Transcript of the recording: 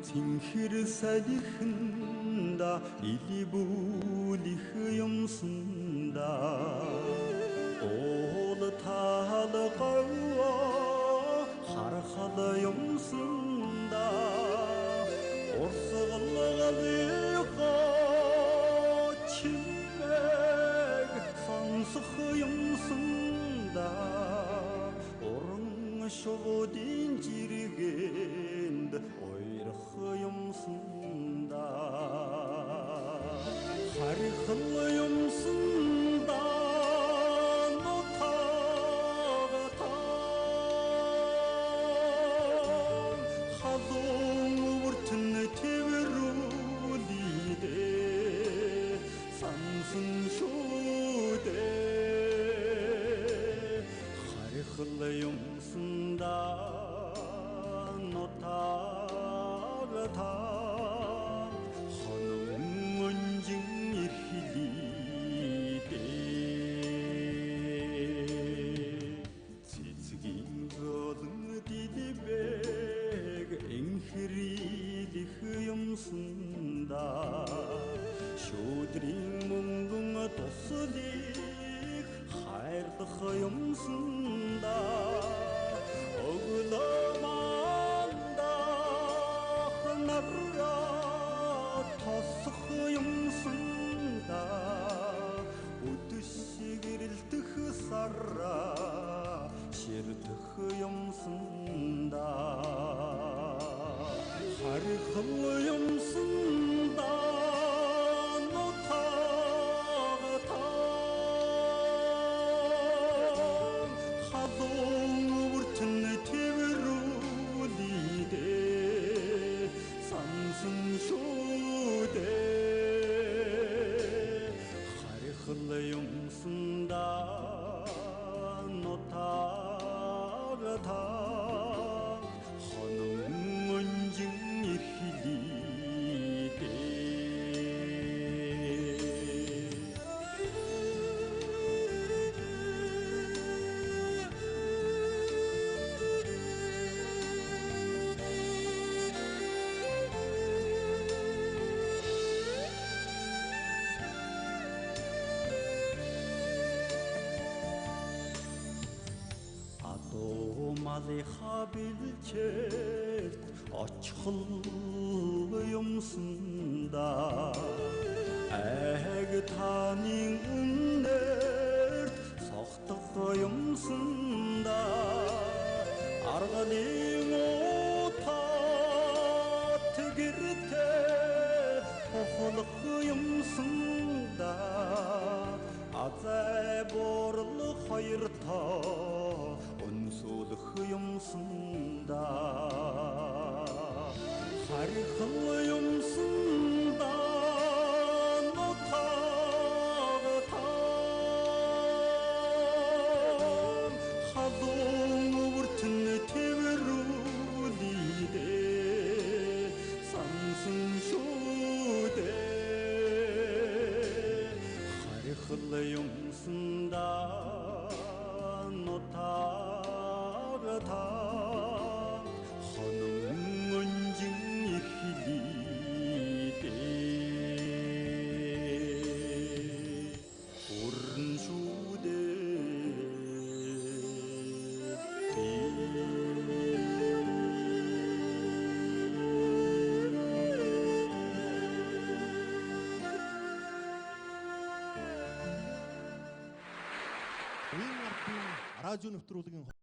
Цэнхэр салхинда илибүүлих юмсанда уул талгава харахал юмсанда урсгалгалыхоо чимэг сонсох юмсанда уран шувуудын жиргэнд ойрох юмсанда харихал юмсанда нутагата хазун үртэн тэвэрүүлидэ сансан шүдэ харихал юмсанда нутагата хонон өнжин ирхилидэ цэцгийн голон дилбэг энхрилих юмсанда шүдрийн мөнгөн туслих хайрлах юмсанда огломандах нарра тосох юмсанда өдөшгэрэлтэх сарра ширдэх юмсанда харихал юмсанда нутагата хазун үртэн тэвэрүүлидэ сансан шүдэ харихал юмсанда нутагата хонон өнжин ирхилидэ Малыха билчээд очихл юмсанда айг танын үнээр сохтох юмсанда аргалын утат гэртээ хохлох юмсанда азай борл хоёртоо өнсөлөх юмсанда харихал юмсанда нутагата хазун үртэн тэвэрүүлидэ сансан шүдэ харихал юмсанда нутагата хонон өнжин ирхилидэ уран шүдэ радио нэвтрүүлгийн